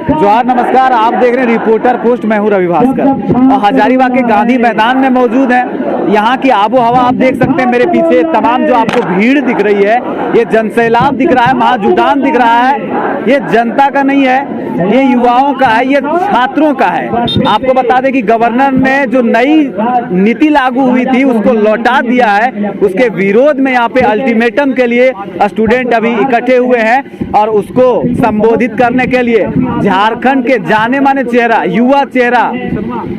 जोहार नमस्कार, आप देख रहे हैं रिपोर्टर पोस्ट। मैं हूं रवि भास्कर और हजारीबाग के गांधी मैदान में मौजूद है। यहाँ की आबो हवा आप देख सकते हैं मेरे पीछे। तमाम जो आपको भीड़ दिख रही है, ये जनसैलाब दिख रहा है, महाजुटान दिख रहा है। ये जनता का नहीं है, ये युवाओं का है, ये छात्रों का है। आपको बता दें कि गवर्नर ने जो नई नीति लागू हुई थी उसको लौटा दिया है। उसके विरोध में यहाँ पे अल्टीमेटम के लिए स्टूडेंट अभी इकट्ठे हुए हैं और उसको संबोधित करने के लिए झारखंड के जाने माने चेहरा, युवा चेहरा,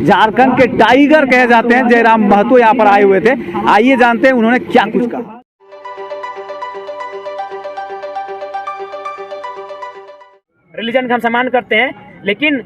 झारखंड के टाइगर कहे जाते हैं, जयराम महतो यहाँ पर आए हुए थे। आइए जानते हैं उन्होंने क्या कुछ कहा। रिलीजन का हम सम्मान करते हैं, लेकिन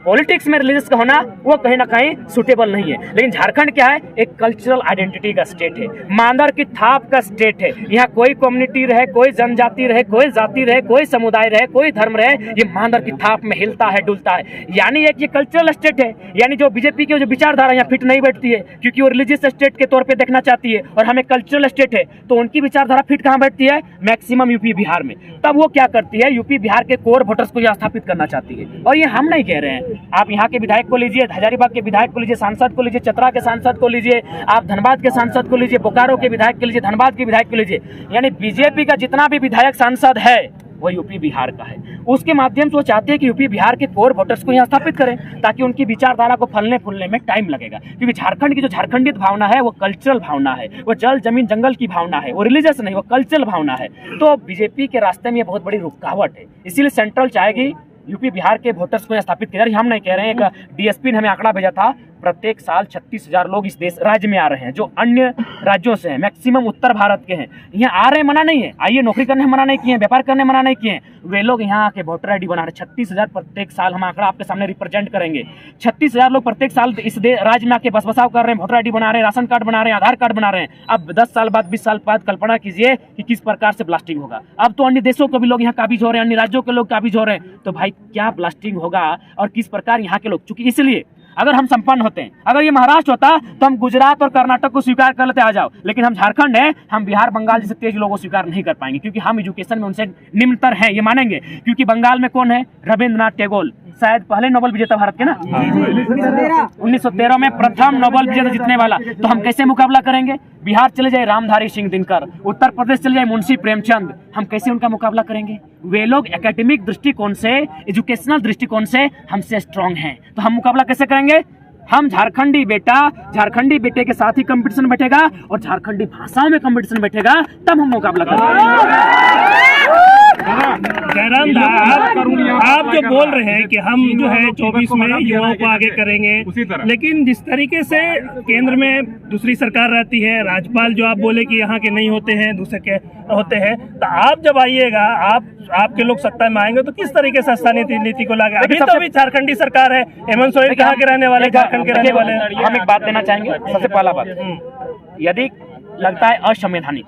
पॉलिटिक्स में रिलीजियस का होना वो कहीं ना कहीं सुटेबल नहीं है। लेकिन झारखंड क्या है, एक कल्चरल आइडेंटिटी का स्टेट है, मांदर की थाप का स्टेट है। यहाँ कोई कम्युनिटी रहे, कोई जनजाति रहे, कोई जाति रहे, कोई समुदाय रहे, कोई धर्म रहे, ये मांदर की थाप में हिलता है, डुलता है। यानी एक ये कल्चरल स्टेट है। यानी जो बीजेपी की जो विचारधारा यहाँ फिट नहीं बैठती है, क्योंकि वो रिलीजियस स्टेट के तौर पर देखना चाहती है और हमें कल्चरल स्टेट है, तो उनकी विचारधारा फिट कहाँ बैठती है, मैक्सिमम यूपी बिहार में। तब वो क्या करती है, यूपी बिहार के कोर वोटर्स को यहाँ स्थापित करना चाहती है। और ये हम नहीं कह रहे हैं, आप यहाँ के विधायक को लीजिए, हजारीबाग के विधायक को लीजिए, सांसद को लीजिए, चतरा के सांसद को लीजिए, आप धनबाद के सांसद को लीजिए, बोकारो के विधायक को लीजिए, धनबाद के विधायक को लीजिए। यानी बीजेपी का जितना भी विधायक सांसद है वो यूपी बिहार का है। उसके माध्यम से वो चाहते हैं कि यूपी बिहार के कोर वोटर्स को यहाँ स्थापित करें, ताकि उनकी विचारधारा को फलने फूलने में टाइम लगेगा। क्योंकि झारखंड की जो झारखंडित भावना है वो कल्चरल भावना है, वो जल जमीन जंगल की भावना है, वो रिलीजियस नहीं, वो कल्चरल भावना है। तो बीजेपी के रास्ते में ये बहुत बड़ी रुकावट है। इसीलिए सेंट्रल चाहेगी यूपी बिहार के वोटर्स को यहाँ स्थापित किया। हम नहीं कह रहे हैं, एक डीएसपी ने हमें आंकड़ा भेजा था, प्रत्येक साल 36,000 लोग इस देश राज्य में आ रहे हैं, जो अन्य राज्यों से हैं, मैक्सिमम उत्तर भारत के हैं। यहाँ आ रहे मना नहीं है, आइए नौकरी करने मना नहीं किए हैं, व्यापार करने मना नहीं किए हैं, वे लोग यहाँ आके वोटर आईडी बना रहे हैं। 36,000 प्रत्येक साल, हम आंकड़ा आपके सामने रिप्रेजेंट करेंगे। 36,000 लोग प्रत्येक साल इस राज्य में आके बस बसाव कर रहे हैं, वोटर आईडी बना रहे हैं, राशन कार्ड बना रहे हैं, आधार कार्ड बना रहे हैं। अब 10 साल बाद, 20 साल बाद कल्पना कीजिए कि किस प्रकार से ब्लास्टिंग होगा। अब तो अन्य देशों के भी लोग यहाँ काबिज हो रहे हैं, अन्य राज्यों के लोग काबिज हो रहे हैं, तो भाई क्या ब्लास्टिंग होगा और किस प्रकार यहाँ के लोग। चूंकि इसलिए अगर हम संपन्न होते हैं, अगर ये महाराष्ट्र होता तो हम गुजरात और कर्नाटक को स्वीकार कर लेते, आ जाओ। लेकिन हम झारखंड है, हम बिहार बंगाल जैसे तेज लोगों को स्वीकार नहीं कर पाएंगे, क्योंकि हम एजुकेशन में उनसे निम्नतर हैं, ये मानेंगे। क्योंकि बंगाल में कौन है, रविंद्रनाथ टैगोर, शायद पहले नोबेल विजेता भारत के ना, 1913 में प्रथम नोबेल विजेता जीतने वाला। तो हम कैसे मुकाबला करेंगे। बिहार चले जाए रामधारी सिंह दिनकर, उत्तर प्रदेश चले जाए मुंशी प्रेमचंद, हम कैसे उनका मुकाबला करेंगे। वे लोग एकेडमिक दृष्टिकोण से, एजुकेशनल दृष्टिकोण से हमसे स्ट्रांग हैं, तो हम मुकाबला कैसे करेंगे। हम झारखंडी बेटे के साथ ही कंपटीशन बैठेगा और झारखंडी भाषाओं में कंपटीशन बैठेगा, तब हम मुकाबला करेंगे। जयराम दा, आप जो बोल रहे हैं कि हम जो है 24 में युवाओं को आगे करेंगे, लेकिन जिस तरीके से केंद्र में दूसरी सरकार रहती है, राज्यपाल जो आप बोले कि यहाँ के नहीं होते हैं, दूसरे के होते हैं, तो आप जब आइएगा, आपके लोग सत्ता में आएंगे तो किस तरीके से स्थानीय नीति को लागे। अभी तो अभी झारखंडी सरकार है, हेमंत सोरेन कहाँ के रहने वाले, झारखंड के रहने वाले। हम एक बात देना चाहेंगे। सबसे पहला बात, यदि लगता है असंवैधानिक,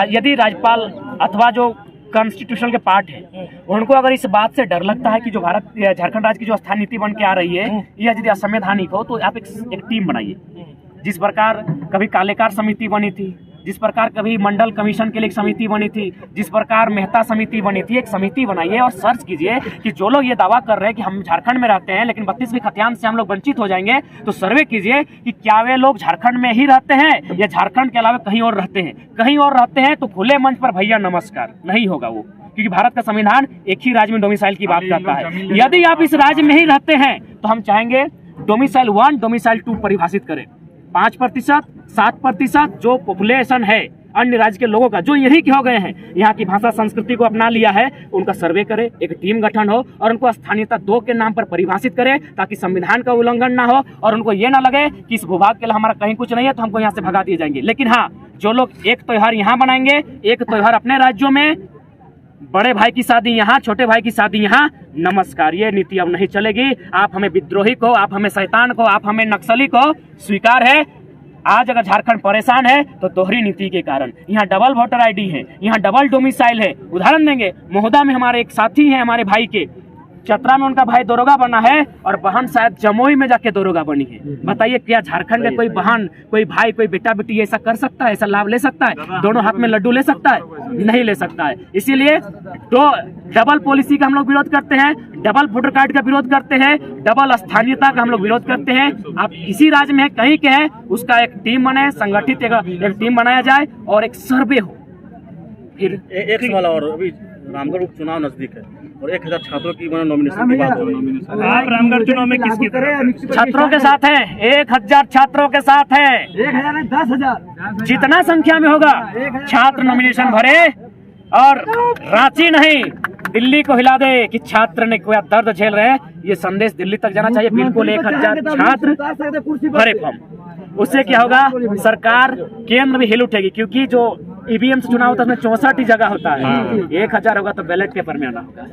यदि राज्यपाल अथवा जो कॉन्स्टिट्यूशन के पार्ट है, उनको अगर इस बात से डर लगता है कि जो झारखंड राज्य की जो स्थानीय नीति बन के आ रही है यह यदि असंवैधानिक हो, तो आप एक टीम बनाइए। जिस प्रकार कभी कालेकार समिति बनी थी, जिस प्रकार कभी मंडल कमीशन के लिए एक समिति बनी थी, जिस प्रकार मेहता समिति बनी थी, एक समिति बनाइए और सर्च कीजिए कि जो लोग ये दावा कर रहे हैं कि हम झारखंड में रहते हैं लेकिन 32वीं खतियान से हम लोग वंचित हो जाएंगे, तो सर्वे कीजिए कि क्या वे लोग झारखंड में ही रहते हैं या झारखंड के अलावा कहीं और रहते हैं। कहीं और रहते हैं तो खुले मंच पर भैया नमस्कार नहीं होगा वो, क्योंकि भारत का संविधान एक ही राज्य में डोमिसाइल की बात करता है। यदि आप इस राज्य में ही रहते हैं तो हम चाहेंगे डोमिसाइल 1, डोमिसाइल 2 परिभाषित करें। 5%, 7% जो पॉपुलेशन है अन्य राज्य के लोगों का, जो यही के हो गए हैं, यहाँ की भाषा संस्कृति को अपना लिया है, उनका सर्वे करे, एक टीम गठन हो और उनको स्थानीयता 2 के नाम पर परिभाषित करे, ताकि संविधान का उल्लंघन ना हो और उनको ये ना लगे कि इस भूभाग के लिए हमारा कहीं कुछ नहीं है तो हमको यहाँ से भगा दिए जाएंगे। लेकिन हाँ, जो लोग एक त्योहार यहाँ बनाएंगे, एक त्योहार अपने राज्यों में, बड़े भाई की शादी यहाँ, छोटे भाई की शादी यहाँ, नमस्कार, ये नीति अब नहीं चलेगी। आप हमें विद्रोही को, आप हमें शैतान को, आप हमें नक्सली को स्वीकार है। आज अगर झारखंड परेशान है तो दोहरी नीति के कारण। यहाँ डबल वोटर आईडी है, यहाँ डबल डोमिसाइल है। उदाहरण देंगे, महोदा में हमारे एक साथी हैं, हमारे भाई के चतरा में उनका भाई दरोगा बना है और बहन शायद जमुई में जाके दरोगा बनी है। बताइए क्या झारखंड में कोई बहन, कोई भाई, कोई बेटा बेटी ऐसा कर सकता है? ऐसा लाभ ले सकता है? दोनों हाथ में लड्डू ले सकता है? नहीं ले सकता है। इसीलिए तो डबल पॉलिसी का हम लोग विरोध करते हैं, डबल वोटर कार्ड का विरोध करते हैं, डबल स्थानीयता का हम लोग विरोध करते हैं। आप किसी राज्य में कहीं के हैं, उसका एक टीम बने, संगठित एक टीम बनाया जाए और एक सर्वे हो। फिर एक सवाल और, अभी रामगढ़ उपचुनाव नजदीक है और 1000 छात्रों की नॉमिनेशन की बात हो रही है। आप रामगढ़ चुनाव में किसकी तरफ? छात्रों के साथ हैं, 1000 छात्रों के साथ हैं। 1000 10,000 जितना संख्या में होगा छात्र नॉमिनेशन भरे और रांची नहीं दिल्ली को हिला दे कि छात्र ने कोई दर्द झेल रहे हैं। ये संदेश दिल्ली तक जाना चाहिए। बिल्कुल 1000 छात्र भरे फॉर्म। उससे क्या होगा, सरकार केंद्र भी हिल उठेगी, क्योंकि जो ईवीएम से चुनाव होता है उसमें 64 जगह होता है। 1000 होगा तो बैलेट पेपर में आना होगा,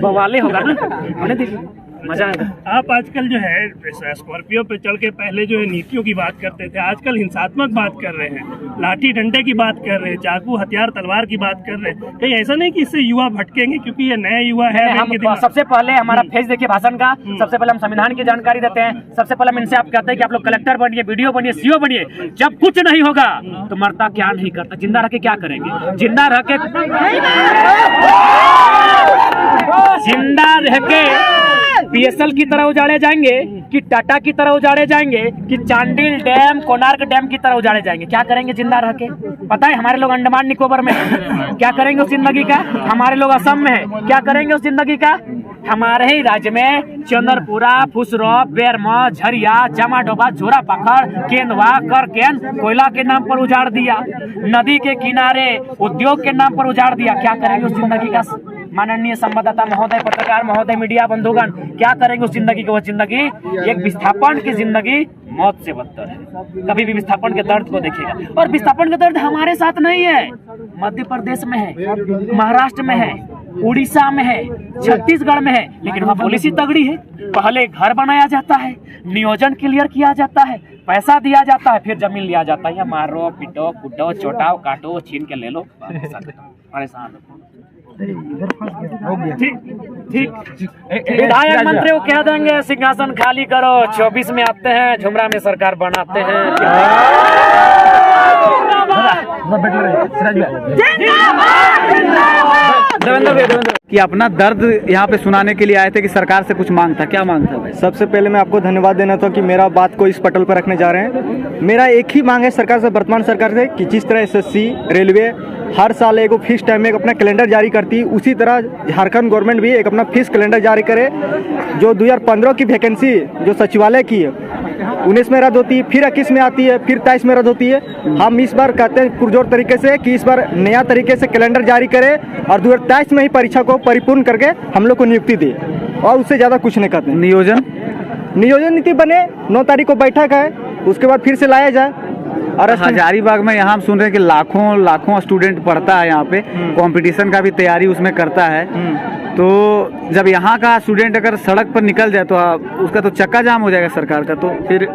बवाले होगा ना, होने दीजिए, मजा आएगा। आप आजकल जो है स्कॉर्पियो पे चढ़ के पहले जो है नीतियों की बात करते थे, आजकल हिंसात्मक बात कर रहे हैं, लाठी डंडे की बात कर रहे हैं, चाकू हथियार तलवार की बात कर रहे हैं। कहीं ऐसा नहीं कि इससे युवा भटकेंगे, क्योंकि ये नया युवा है। हम सबसे पहले हमारा फेस देखिए भाषण का, सबसे पहले हम संविधान की जानकारी देते हैं। सबसे पहले हम इनसे आप कहते हैं कि आप लोग कलेक्टर बनिए, बीडीओ बनिए, सीओ बनिए। जब कुछ नहीं होगा तो मरता क्या नहीं करता, जिंदा रह के क्या करेंगे? जिंदा रह के पीएसएल की तरह उजाड़े जाएंगे कि टाटा की तरह उजाड़े जाएंगे कि चांडिल डैम, कोणार्क डैम की तरह उजाड़े जाएंगे? क्या करेंगे जिंदा रह के? पता है हमारे लोग अंडमान निकोबार में हैं, क्या करेंगे उस जिंदगी का? हमारे लोग असम में हैं, क्या करेंगे उस जिंदगी का? हमारे ही राज्य में चंद्रपुरा, फुसरो, बेरमो, झरिया, जमाडोबा, झोरा पखड़, केंदवा, करकेन कोयला के नाम पर उजाड़ दिया, नदी के किनारे उद्योग के नाम पर उजाड़ दिया। क्या करेंगे उस जिंदगी का? माननीय संवाददाता महोदय, पत्रकार महोदय, मीडिया बंधुगण, क्या करेंगे उस जिंदगी को? वह जिंदगी एक विस्थापन की जिंदगी मौत से बदतर है। कभी भी विस्थापन के दर्द को देखेगा, और विस्थापन का दर्द हमारे साथ नहीं है, मध्य प्रदेश में है, महाराष्ट्र में है, उड़ीसा में है, छत्तीसगढ़ में है, लेकिन वहाँ पॉलिसी तगड़ी है। पहले घर बनाया जाता है, नियोजन क्लियर किया जाता है, पैसा दिया जाता है, फिर जमीन लिया जाता है। मारो, पिटो, कुटो, चोटाओ, काटो, छीन के ले लो, परेशान। ठीक, विधायक मंत्री को कह देंगे सिंहासन खाली करो, 24 में आते हैं, झुमरा में सरकार बनाते हैं। कि अपना दर्द यहाँ पे सुनाने के लिए आए थे कि सरकार से कुछ मांग था, क्या मांग था भाई? सबसे पहले मैं आपको धन्यवाद देना था कि मेरा बात को इस पटल पर रखने जा रहे हैं। मेरा एक ही मांग है सरकार से, वर्तमान सरकार से, कि जिस तरह एसएससी, रेलवे हर साल एक फिक्स टाइम में एक अपना कैलेंडर जारी करती है, उसी तरह झारखंड गवर्नमेंट भी एक अपना फिक्स कैलेंडर जारी करे। जो 2015 की वैकेंसी जो सचिवालय की है 19 में रद्द होती है, फिर 21 में आती है, फिर 23 में रद्द होती है। हम इस बार कहते हैं पुरजोर तरीके से कि इस बार नया तरीके से कैलेंडर जारी करे और 2023 में ही परीक्षा को परिपूर्ण करके हम लोग को नियुक्ति दे, और उससे ज़्यादा कुछ नहीं करते। नियोजन नीति बने, 9 तारीख को बैठक है, उसके बाद फिर से लाया जाए। और हजारीबाग में यहाँ हम सुन रहे हैं कि लाखों स्टूडेंट पढ़ता है, यहाँ पे कंपटीशन का भी तैयारी उसमें करता है। तो जब यहाँ का स्टूडेंट अगर सड़क पर निकल जाए तो उसका तो चक्का जाम हो जाएगा सरकार का। तो फिर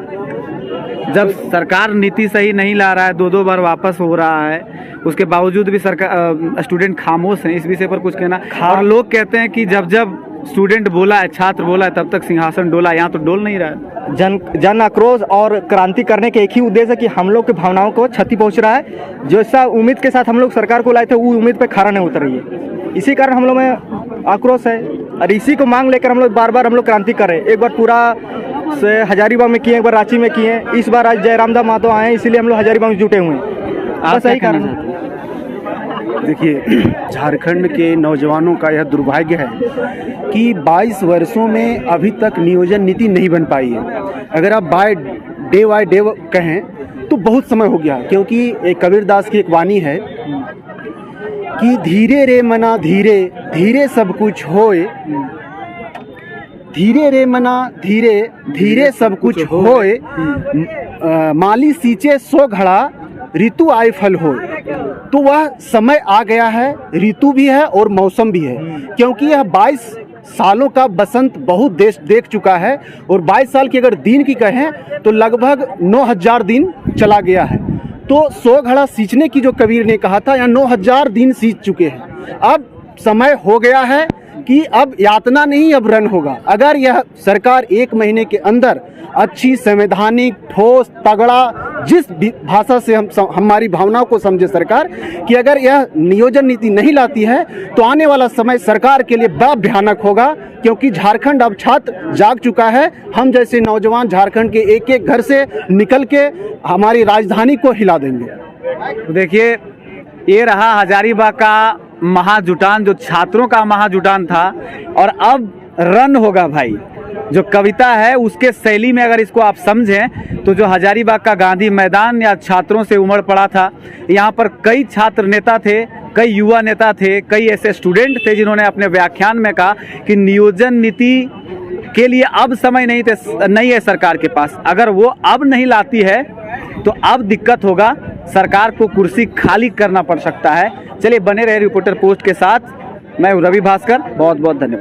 जब सरकार नीति सही नहीं ला रहा है, 2 बार वापस हो रहा है, उसके बावजूद भी सरकार स्टूडेंट खामोश हैं, इस विषय पर कुछ कहना। और लोग कहते हैं कि जब स्टूडेंट बोला है, छात्र बोला है, तब तक सिंहासन डोला, यहाँ तो डोल नहीं रहा है। जन आक्रोश और क्रांति करने के एक ही उद्देश्य है कि हम लोग के भावनाओं को क्षति पहुंच रहा है। जैसा उम्मीद के साथ हम लोग सरकार को लाए थे, वो उम्मीद पे खरा नहीं उतर रही है। इसी कारण हम लोग में आक्रोश है, और इसी को मांग लेकर हम लोग बार हम लोग क्रांति कर रहे हैं। एक बार पूरा से हजारीबाग में किए, एक बार रांची में किए, इस बार आज जयराम दा मातो आए हैं, इसलिए हम लोग हजारीबाग में जुटे हुए हैं। आप सही कारण है। देखिए, झारखंड के नौजवानों का यह दुर्भाग्य है कि 22 वर्षों में अभी तक नियोजन नीति नहीं बन पाई है। अगर आप बाय डे कहें तो बहुत समय हो गया, क्योंकि एक कबीरदास की एक वाणी है कि धीरे रे मना धीरे धीरे सब कुछ होए, धीरे रे मना धीरे धीरे सब कुछ होए, माली सींचे 100 घड़ा ऋतु आए फल हो। तो वह समय आ गया है, ऋतु भी है और मौसम भी है, क्योंकि यह 22 सालों का बसंत बहुत देश देख चुका है। और 22 साल की अगर दिन की कहें तो लगभग 9000 दिन चला गया है। तो 100 घड़ा सींचने की जो कबीर ने कहा था, यहाँ 9000 दिन सींच चुके हैं। अब समय हो गया है कि अब यातना नहीं, अब रन होगा। अगर यह सरकार 1 महीने के अंदर अच्छी, संवैधानिक, ठोस, तगड़ा, जिस भाषा से हम हमारी भावनाओं को समझे सरकार, कि अगर यह नियोजन नीति नहीं लाती है तो आने वाला समय सरकार के लिए बड़ा भयानक होगा, क्योंकि झारखंड अब छात्र जाग चुका है। हम जैसे नौजवान झारखंड के एक एक घर से निकल के हमारी राजधानी को हिला देंगे। तो देखिए, ये रहा हजारीबाग का महाजुटान, जो छात्रों का महाजुटान था, और अब रन होगा भाई। जो कविता है उसके शैली में अगर इसको आप समझें तो जो हजारीबाग का गांधी मैदान या छात्रों से उमड़ पड़ा था, यहाँ पर कई छात्र नेता थे, कई युवा नेता थे, कई ऐसे स्टूडेंट थे जिन्होंने अपने व्याख्यान में कहा कि नियोजन नीति के लिए अब समय नहीं है सरकार के पास। अगर वो अब नहीं लाती है तो अब दिक्कत होगा, सरकार को कुर्सी खाली करना पड़ सकता है। चलिए, बने रहे रिपोर्टर पोस्ट के साथ। मैं रवि भास्कर, बहुत बहुत धन्यवाद।